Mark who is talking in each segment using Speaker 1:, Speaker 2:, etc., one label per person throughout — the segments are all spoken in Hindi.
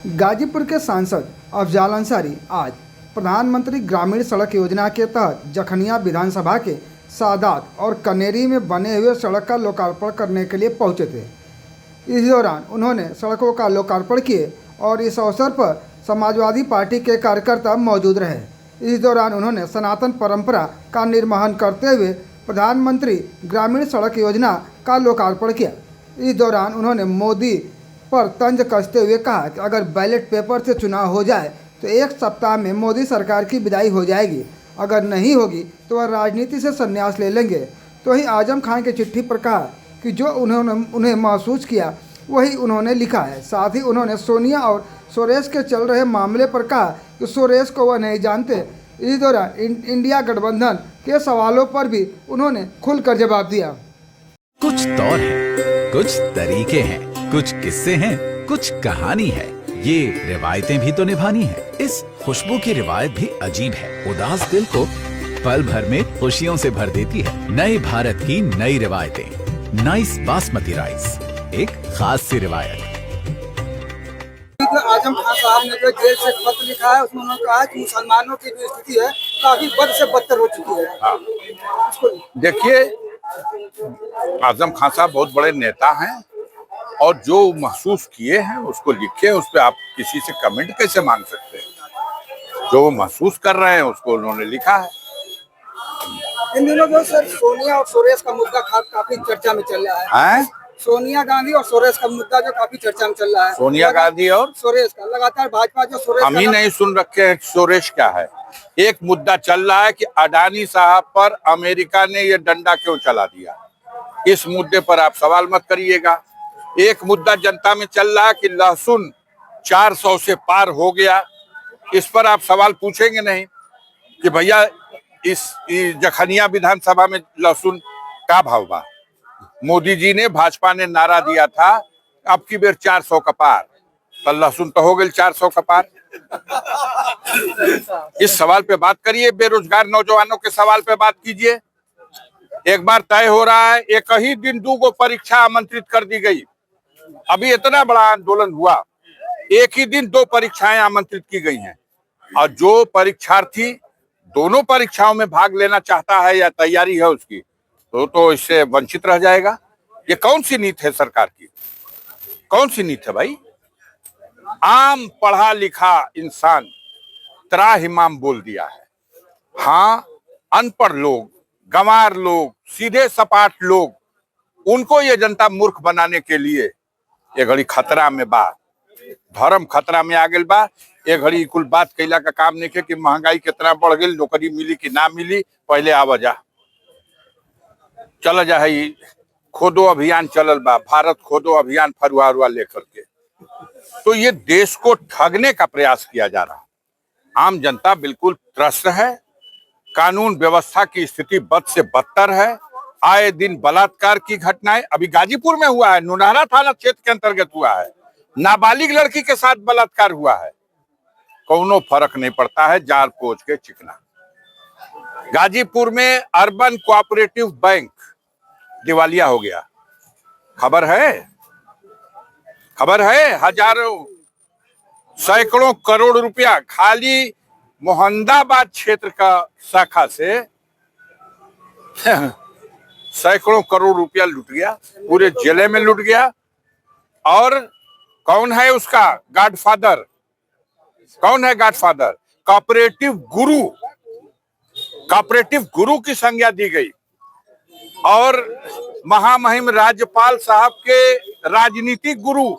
Speaker 1: गाजीपुर के सांसद अफजाल अंसारी आज प्रधानमंत्री ग्रामीण सड़क योजना के तहत जखनिया विधानसभा के सादात और कनेरी में बने हुए सड़क का लोकार्पण करने के लिए पहुंचे थे। इस दौरान उन्होंने सड़कों का लोकार्पण किए और इस अवसर पर समाजवादी पार्टी के कार्यकर्ता मौजूद रहे। इस दौरान उन्होंने सनातन परंपरा का निर्वहन करते हुए प्रधानमंत्री ग्रामीण सड़क योजना का लोकार्पण किया। इस दौरान उन्होंने मोदी पर तंज कसते हुए कहा कि अगर बैलेट पेपर से चुनाव हो जाए तो एक सप्ताह में मोदी सरकार की विदाई हो जाएगी, अगर नहीं होगी तो वह राजनीति से संन्यास ले लेंगे। तो ही आजम खान की चिट्ठी पर कहा कि जो उन्हें महसूस किया वही उन्होंने लिखा है। साथ ही उन्होंने सोनिया और सुरेश के चल रहे मामले पर कहा कि सुरेश को वह नहीं जानते। इस दौरान इंडिया गठबंधन के सवालों पर भी उन्होंने खुलकर जवाब दिया।
Speaker 2: कुछ दौर है, कुछ तरीके हैं, कुछ किस्से हैं, कुछ कहानी है, ये रिवायतें भी तो निभानी है। इस खुशबू की रिवायत भी अजीब है, उदास दिल को पल भर में खुशियों से भर देती है। नए भारत की नई रिवायतें, नाइस बासमती राइस, एक खास सी रिवायत।
Speaker 3: आजम खान साहब ने जो जेल से पत्र लिखा है उसमें उन्होंने कहा कि मुसलमानों की जो स्थिति है काफी बद से बदतर हो चुकी है।
Speaker 4: देखिए, आजम खान साहब बहुत बड़े नेता हैं और जो महसूस किए हैं उसको लिखे, उस पर आप किसी से कमेंट कैसे मांग सकते हैं। जो वो महसूस कर रहे हैं उसको उन्होंने लिखा है।
Speaker 3: इन दिनों जो सर सोनिया और सुरेश का मुद्दा काफी चर्चा में चल रहा है। सोनिया गांधी और सुरेश का मुद्दा जो काफी चर्चा में चल रहा है।
Speaker 4: सोनिया गांधी और
Speaker 3: सुरेश का लगातार भाजपा जो सुरेश
Speaker 4: हम ही नहीं सुन रखे हैं सुरेश क्या है। एक मुद्दा चल रहा है कि अडानी साहब पर अमेरिका ने ये डंडा क्यों चला दिया, इस मुद्दे पर आप सवाल मत करिएगा। एक मुद्दा जनता में चल रहा है कि लहसुन 400 से पार हो गया, इस पर आप सवाल पूछेंगे नहीं कि भैया इस जखनिया विधानसभा में लहसुन का भाव बा। मोदी जी ने, भाजपा ने नारा दिया था अब की बेर 400 का पार, तो लहसुन तो हो गए 400 का पार। इस सवाल पे बात करिए, बेरोजगार नौजवानों के सवाल पे बात कीजिए। एक बार तय हो रहा है, एक ही दिन 2 परीक्षा आमंत्रित कर दी गई। अभी इतना बड़ा आंदोलन हुआ, एक ही दिन 2 परीक्षाएं आमंत्रित की गई हैं और जो परीक्षार्थी दोनों परीक्षाओं में भाग लेना चाहता है या तैयारी है उसकी, तो इससे वंचित रह जाएगा। ये कौन सी नीति है सरकार की, कौन सी नीति है भाई। आम पढ़ा लिखा इंसान त्राहिमाम बोल दिया है। हाँ, अनपढ़ लोग, गंवार लोग, सीधे सपाट लोग, उनको ये जनता मूर्ख बनाने के लिए ये घड़ी खतरा में बा, धर्म खतरा में आ गई बा। ये घड़ी कुल बात कैला का काम नहीं है कि महंगाई कितना बढ़ गई, नौकरी मिली कि ना मिली, पहले आवाजा चल जा। खोदो अभियान चलल बा, भारत खोदो अभियान फरुआ लेकर के, तो ये देश को ठगने का प्रयास किया जा रहा। आम जनता बिल्कुल त्रस्त है, कानून व्यवस्था की स्थिति बद से बदतर है। आए दिन बलात्कार की घटनाएं, अभी गाजीपुर में हुआ है, नुनारा थाना क्षेत्र के अंतर्गत हुआ है, नाबालिग लड़की के साथ बलात्कार हुआ है। कोनो फर्क नहीं पड़ता है, जार पोछ के चिकना। गाजीपुर में अर्बन कोऑपरेटिव बैंक दिवालिया हो गया, खबर है। हजारों सैकड़ों करोड़ रुपया खाली मोहम्मदाबाद क्षेत्र का शाखा से सैकड़ों करोड़ रुपया लूट गया, पूरे जिले में लूट गया। और कौन है उसका गॉडफादर, कौन है गॉडफादर? कोऑपरेटिव गुरु की संज्ञा दी गई और महामहिम राज्यपाल साहब के राजनीतिक गुरु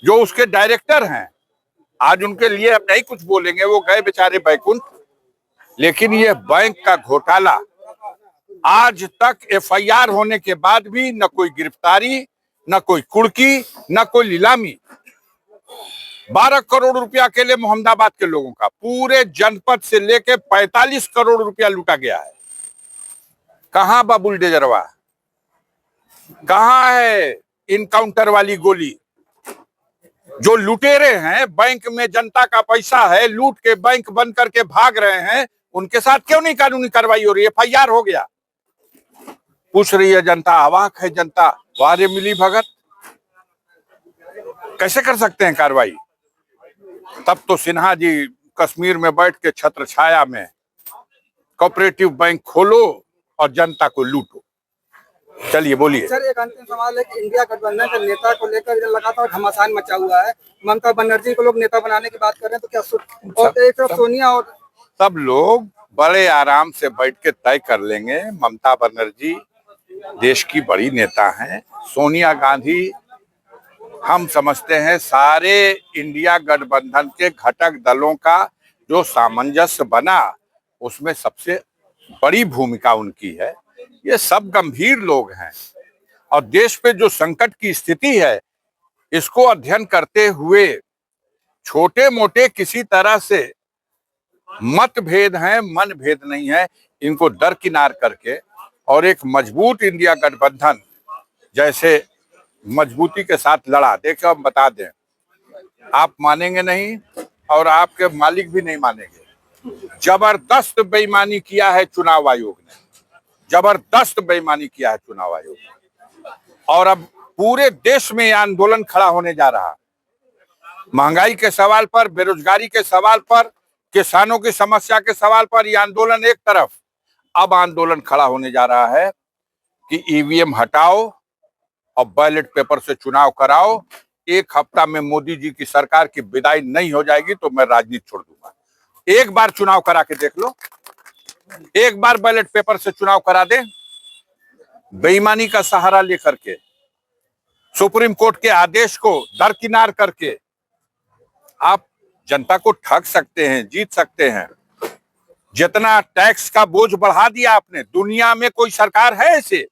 Speaker 4: जो उसके डायरेक्टर हैं, आज उनके लिए अब नहीं कुछ बोलेंगे, वो गए बेचारे बैकुंठ। लेकिन ये बैंक का घोटाला आज तक एफआईआर होने के बाद भी न कोई गिरफ्तारी, न कोई कुर्की, न कोई नीलामी। 12 करोड़ रुपया के लिए मोहम्मदाबाद के लोगों का, पूरे जनपद से लेके 45 करोड़ रुपया लूटा गया है। कहां बा बुलडोजरवा, कहां है इनकाउंटर वाली गोली? जो लुटेरे हैं, बैंक में जनता का पैसा है, लूट के बैंक बंद करके भाग रहे हैं, उनके साथ क्यों नहीं कानूनी कार्रवाई हो रही है? एफआईआर हो गया। पूछ रही है जनता, अवाक है जनता, वारे मिली भगत। कैसे कर सकते हैं कार्रवाई? तब तो सिन्हा जी कश्मीर में बैठ के छत्र छाया में कोऑपरेटिव बैंक खोलो और जनता को लूटो। चलिए बोलिए।
Speaker 3: सर एक अंतिम सवाल है कि इंडिया गठबंधन के नेता को लेकर लगातार घमासान मचा हुआ है। ममता बनर्जी को लोग नेता बनाने की बात कर रहे हैं, तो क्या और एक तरफ सोनिया और
Speaker 4: सब लोग बड़े आराम से बैठ के तय कर लेंगे। ममता बनर्जी देश की बड़ी नेता हैं। सोनिया गांधी हम समझते हैं सारे इंडिया गठबंधन के घटक दलों का जो सामंजस्य बना उसमें सबसे बड़ी भूमिका उनकी है। ये सब गंभीर लोग हैं और देश पे जो संकट की स्थिति है इसको अध्ययन करते हुए छोटे मोटे किसी तरह से मतभेद हैं, मन भेद नहीं है, इनको दरकिनार करके और एक मजबूत इंडिया गठबंधन जैसे मजबूती के साथ लड़ा। देखो हम बता दें, आप मानेंगे नहीं और आपके मालिक भी नहीं मानेंगे, जबरदस्त बेईमानी किया है चुनाव आयोग ने, जबरदस्त बेईमानी किया है चुनाव आयोग ने। और अब पूरे देश में यह आंदोलन खड़ा होने जा रहा। महंगाई के सवाल पर, बेरोजगारी के सवाल पर, किसानों की समस्या के सवाल पर यह आंदोलन एक तरफ, अब आंदोलन खड़ा होने जा रहा है कि ईवीएम हटाओ और बैलेट पेपर से चुनाव कराओ। एक हफ्ता में मोदी जी की सरकार की विदाई नहीं हो जाएगी तो मैं राजनीति छोड़ दूंगा। एक बार चुनाव करा के देख लो, एक बार बैलेट पेपर से चुनाव करा दे, बेईमानी का सहारा लेकर के, सुप्रीम कोर्ट के आदेश को दरकिनार करके आप जनता को ठग सकते हैं, जीत सकते हैं। जितना टैक्स का बोझ बढ़ा दिया आपने, दुनिया में कोई सरकार है ऐसे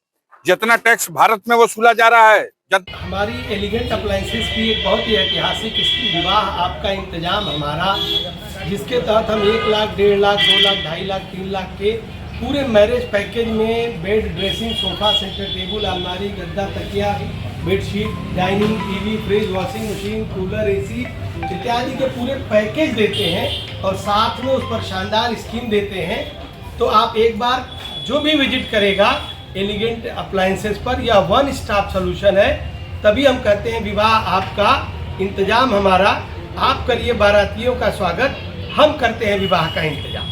Speaker 4: जितना टैक्स भारत में वसूला जा रहा है।
Speaker 5: हमारी एलिगेंट अप्लायंसेस की एक बहुत ही ऐतिहासिक विवाह आपका इंतजाम हमारा, जिसके तहत हम 1 लाख, 1.5 लाख, 2 लाख, 2.5 लाख, 3 लाख के पूरे मैरिज पैकेज में bed, dressing, sofa, centre table, अलमारी, गद्दा, तकिया, bedsheet, dining, TV, fridge, washing machine, cooler, AC इत्यादि के पूरे पैकेज देते हैं और साथ में उस पर शानदार स्कीम देते हैं। तो आप एक बार जो भी विजिट करेगा एलिगेंट अप्लायंसेस पर, यह वन स्टॉप सोल्यूशन है। तभी हम कहते हैं विवाह आपका, इंतजाम हमारा। आप करिए बारातियों का स्वागत, हम करते हैं विवाह का इंतजाम।